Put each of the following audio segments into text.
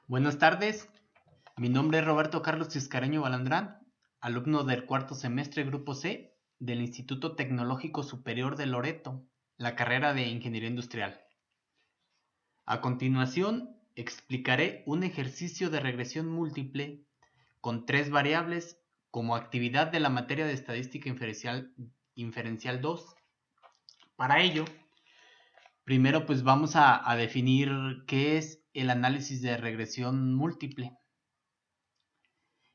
Buenas tardes, mi nombre es Roberto Carlos Chiscareño Balandrán, alumno del cuarto semestre Grupo C del Instituto Tecnológico Superior de Loreto, la carrera de Ingeniería Industrial. A continuación, explicaré un ejercicio de regresión múltiple con tres variables como actividad de la materia de Estadística Inferencial 2. Para ello, primero pues vamos a definir qué es el análisis de regresión múltiple.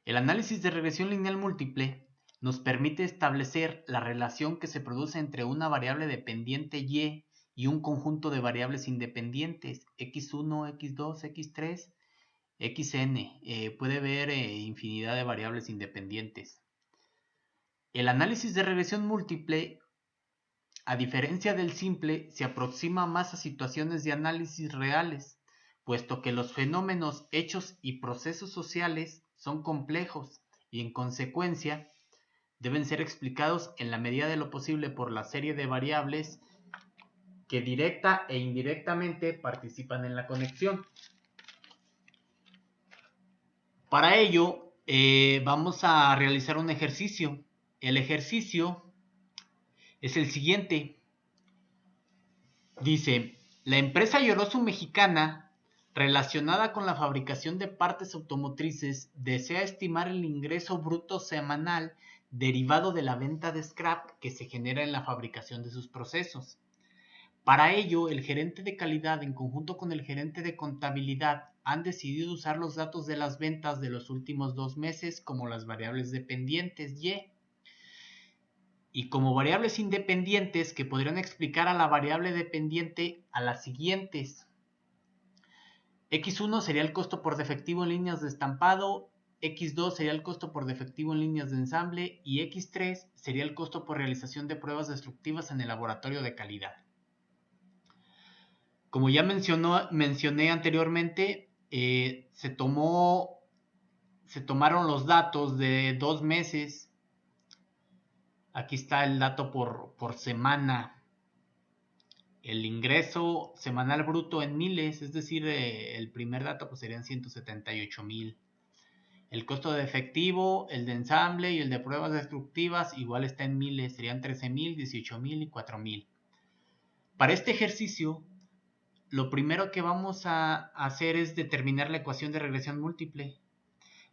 El análisis de regresión lineal múltiple nos permite establecer la relación que se produce entre una variable dependiente y un conjunto de variables independientes x1, x2, x3, xn. Puede haber infinidad de variables independientes. El análisis de regresión múltiple, a diferencia del simple, se aproxima más a situaciones de análisis reales, puesto que los fenómenos, hechos y procesos sociales son complejos y en consecuencia deben ser explicados en la medida de lo posible por la serie de variables que directa e indirectamente participan en la conexión. Para ello vamos a realizar un ejercicio. El ejercicio es el siguiente. Dice, la empresa Yorosu Mexicana, relacionada con la fabricación de partes automotrices, desea estimar el ingreso bruto semanal derivado de la venta de scrap que se genera en la fabricación de sus procesos. Para ello, el gerente de calidad en conjunto con el gerente de contabilidad han decidido usar los datos de las ventas de los últimos 2 meses como las variables dependientes y como variables independientes que podrían explicar a la variable dependiente a las siguientes. X1 sería el costo por defectivo en líneas de estampado, X2 sería el costo por defectivo en líneas de ensamble y X3 sería el costo por realización de pruebas destructivas en el laboratorio de calidad. Como ya mencioné anteriormente, se tomaron los datos de 2 meses. Aquí está el dato por semana. El ingreso semanal bruto en miles, es decir, el primer dato pues serían 178,000. El costo de efectivo, el de ensamble y el de pruebas destructivas igual está en miles, serían 13,000, 18,000 y 4,000. Para este ejercicio, lo primero que vamos a hacer es determinar la ecuación de regresión múltiple.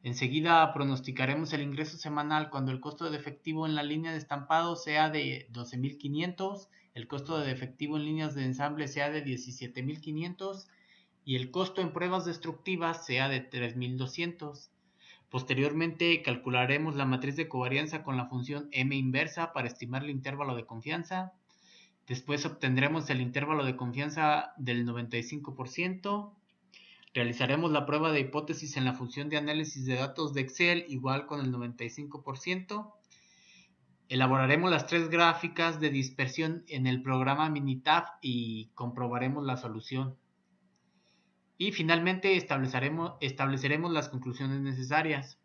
Enseguida pronosticaremos el ingreso semanal cuando el costo de efectivo en la línea de estampado sea de 12,500, el costo de efectivo en líneas de ensamble sea de 17,500 y el costo en pruebas destructivas sea de 3,200. Posteriormente calcularemos la matriz de covarianza con la función m inversa para estimar el intervalo de confianza. Después obtendremos el intervalo de confianza del 95%. Realizaremos la prueba de hipótesis en la función de análisis de datos de Excel igual con el 95%. Elaboraremos las tres gráficas de dispersión en el programa Minitab y comprobaremos la solución. Y finalmente estableceremos las conclusiones necesarias.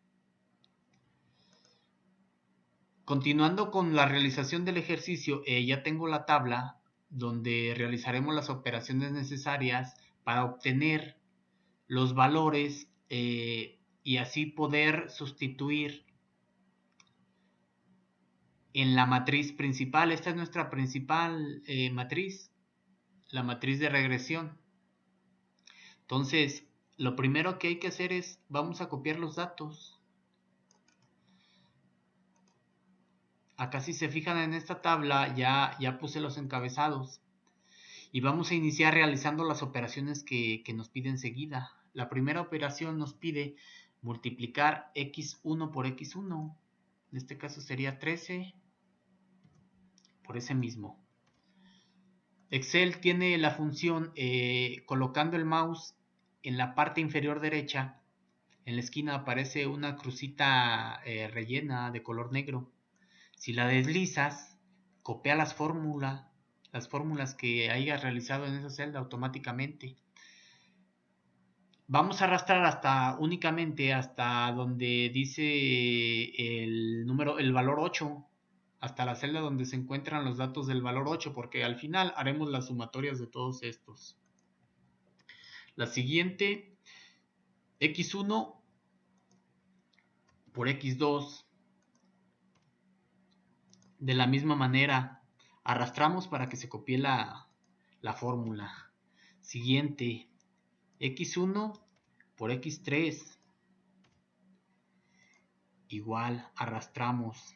Continuando con la realización del ejercicio, ya tengo la tabla donde realizaremos las operaciones necesarias para obtener los valores y así poder sustituir en la matriz principal. Esta es nuestra principal matriz, la matriz de regresión. Entonces, lo primero que hay que hacer es, vamos a copiar los datos. Acá si se fijan en esta tabla ya puse los encabezados. Y vamos a iniciar realizando las operaciones que nos pide enseguida. La primera operación nos pide multiplicar x1 por x1. En este caso sería 13 por ese mismo. Excel tiene la función colocando el mouse en la parte inferior derecha. En la esquina aparece una crucita rellena de color negro. Si la deslizas, copia las fórmulas que hayas realizado en esa celda automáticamente. Vamos a arrastrar únicamente hasta donde dice el valor 8, hasta la celda donde se encuentran los datos del valor 8, porque al final haremos las sumatorias de todos estos. La siguiente x1 por x2. De la misma manera, arrastramos para que se copie la fórmula. Siguiente, x1 por x3. Igual, arrastramos.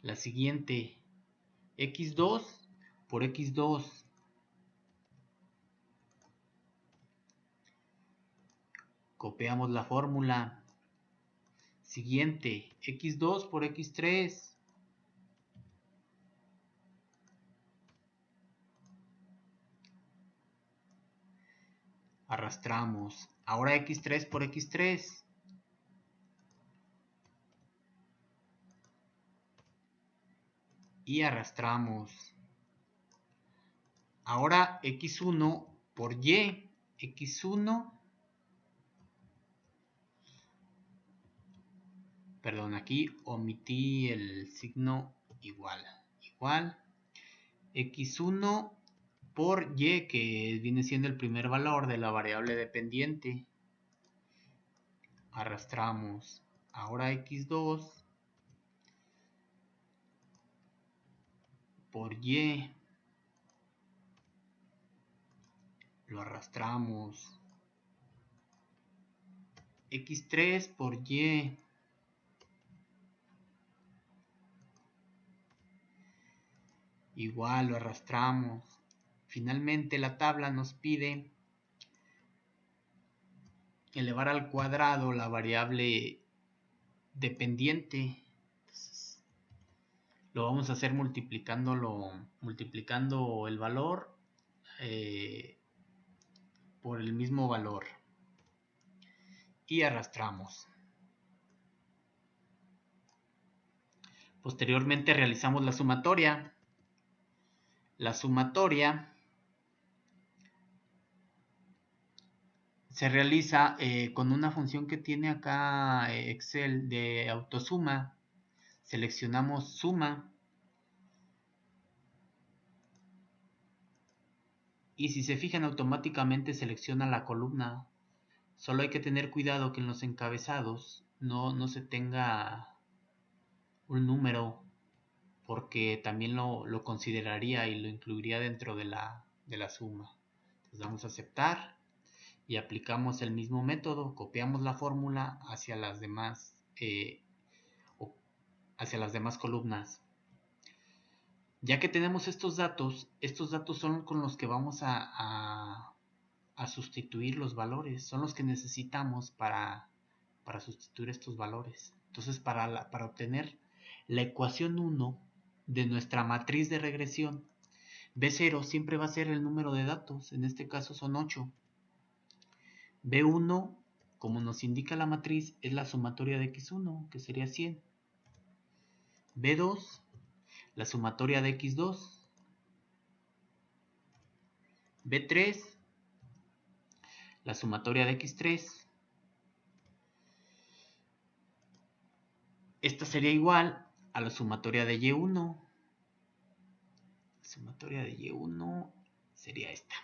La siguiente, x2 por x2. Copiamos la fórmula. Siguiente, x2 por x3. Arrastramos. Ahora x3 por x3. Y arrastramos. Ahora x1 por y. x1. Perdón, aquí omití el signo igual. Igual. x1 por y, que viene siendo el primer valor de la variable dependiente. Arrastramos. Ahora x2 por y. Lo arrastramos. x3 por y. Igual lo arrastramos. Finalmente la tabla nos pide elevar al cuadrado la variable dependiente. Entonces, lo vamos a hacer multiplicando el valor por el mismo valor. Y arrastramos. Posteriormente realizamos la sumatoria. La sumatoria se realiza con una función que tiene acá Excel de autosuma. Seleccionamos suma. Y si se fijan, automáticamente selecciona la columna. Solo hay que tener cuidado que en los encabezados no se tenga un número, porque también lo consideraría y lo incluiría dentro de la suma. Entonces damos a aceptar y aplicamos el mismo método. Copiamos la fórmula hacia las demás columnas. Ya que tenemos estos datos son con los que vamos a sustituir los valores. Son los que necesitamos para sustituir estos valores. Entonces, para obtener la ecuación 1 de nuestra matriz de regresión, B0 siempre va a ser el número de datos. En este caso son 8. B1, como nos indica la matriz, es la sumatoria de x1, que sería 100. B2, la sumatoria de x2. B3, la sumatoria de x3. Esta sería igual a la sumatoria de y1. La sumatoria de y1 sería esta.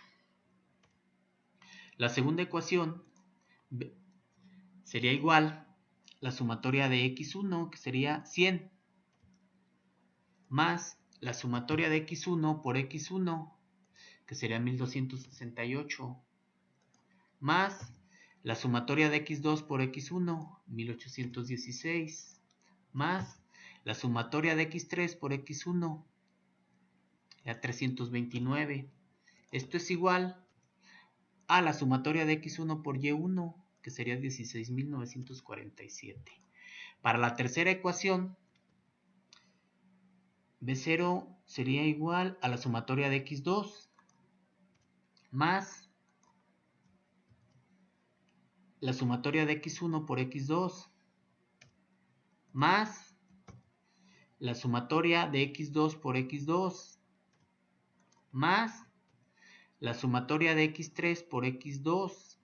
La segunda ecuación sería igual a la sumatoria de x1, que sería 100, más la sumatoria de x1 por x1, que sería 1268, más la sumatoria de x2 por x1, 1816, más la sumatoria de x3 por x1, ya 329. Esto es igual a la sumatoria de x1 por y1, que sería 16.947. Para la tercera ecuación, B0 sería igual a la sumatoria de x2 más la sumatoria de x1 por x2 más la sumatoria de x2 por x2 más la sumatoria de x3 por x2.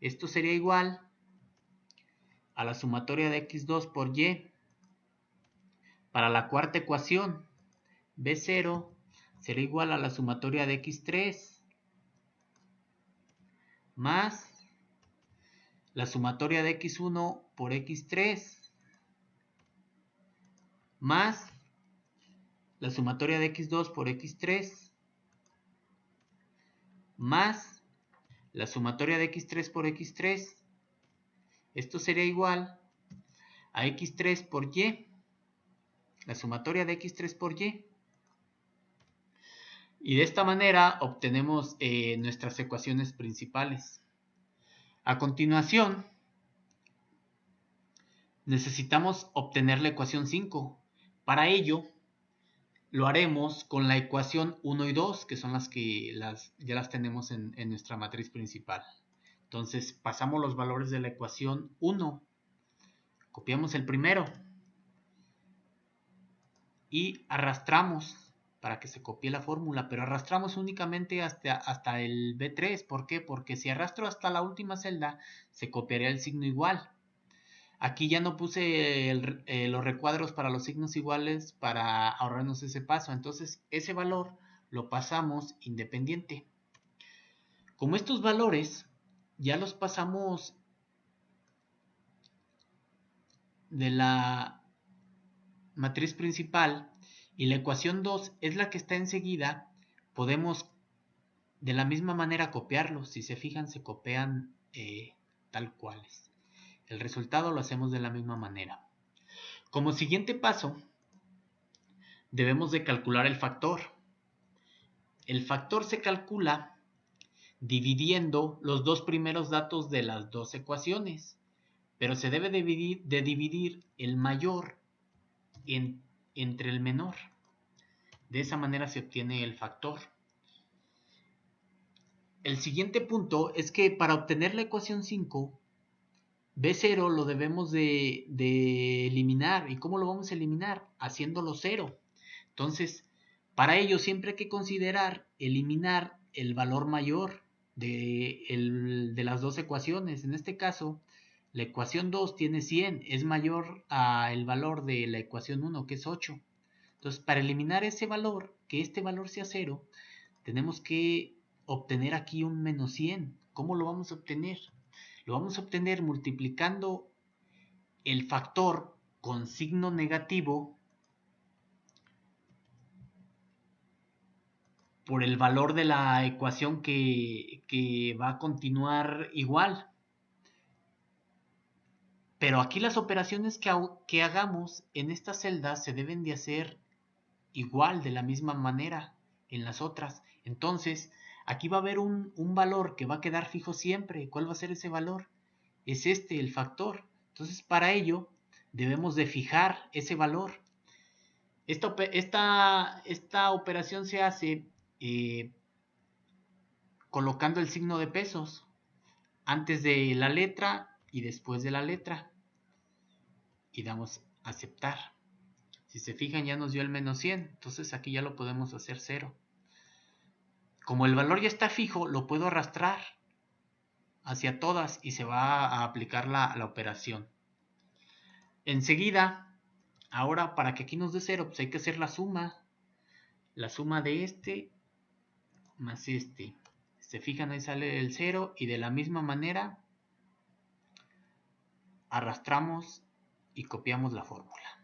Esto sería igual a la sumatoria de x2 por y. Para la cuarta ecuación, B0 será igual a la sumatoria de x3 más la sumatoria de x1 por x3 más la sumatoria de x2 por x3 más la sumatoria de x3 por x3. Esto sería igual a x3 por y, la sumatoria de x3 por y. Y de esta manera obtenemos nuestras ecuaciones principales. A continuación, necesitamos obtener la ecuación 5. Para ello, lo haremos con la ecuación 1 y 2, que son las que ya las tenemos en nuestra matriz principal. Entonces, pasamos los valores de la ecuación 1. Copiamos el primero y arrastramos para que se copie la fórmula, pero arrastramos únicamente hasta el B3. ¿Por qué? Porque si arrastro hasta la última celda, se copiaría el signo igual. Aquí ya no puse los recuadros para los signos iguales para ahorrarnos ese paso. Entonces, ese valor lo pasamos independiente. Como estos valores ya los pasamos de la matriz principal y la ecuación 2 es la que está enseguida, podemos de la misma manera copiarlos. Si se fijan, se copian tal cuales. El resultado lo hacemos de la misma manera. Como siguiente paso, debemos de calcular el factor. El factor se calcula dividiendo los dos primeros datos de las dos ecuaciones, pero se debe de dividir el mayor entre el menor. De esa manera se obtiene el factor. El siguiente punto es que para obtener la ecuación 5, B0 lo debemos de eliminar. ¿Y cómo lo vamos a eliminar? Haciéndolo 0. Entonces, para ello siempre hay que considerar eliminar el valor mayor de las dos ecuaciones. En este caso, la ecuación 2 tiene 100, es mayor al valor de la ecuación 1, que es 8. Entonces, para eliminar ese valor, que este valor sea 0, tenemos que obtener aquí un menos 100. ¿Cómo lo vamos a obtener? Lo vamos a obtener multiplicando el factor con signo negativo por el valor de la ecuación que va a continuar igual. Pero aquí las operaciones que hagamos en esta celda se deben de hacer igual, de la misma manera en las otras. Entonces, aquí va a haber un valor que va a quedar fijo siempre. ¿Cuál va a ser ese valor? Es este, el factor. Entonces, para ello, debemos de fijar ese valor. Esta operación se hace colocando el signo de pesos antes de la letra y después de la letra. Y damos a aceptar. Si se fijan, ya nos dio el menos 100. Entonces aquí ya lo podemos hacer 0. Como el valor ya está fijo, lo puedo arrastrar hacia todas y se va a aplicar la operación. Enseguida, ahora para que aquí nos dé 0, pues hay que hacer la suma. La suma de este más este. Se fijan, ahí sale el 0 y de la misma manera arrastramos y copiamos la fórmula.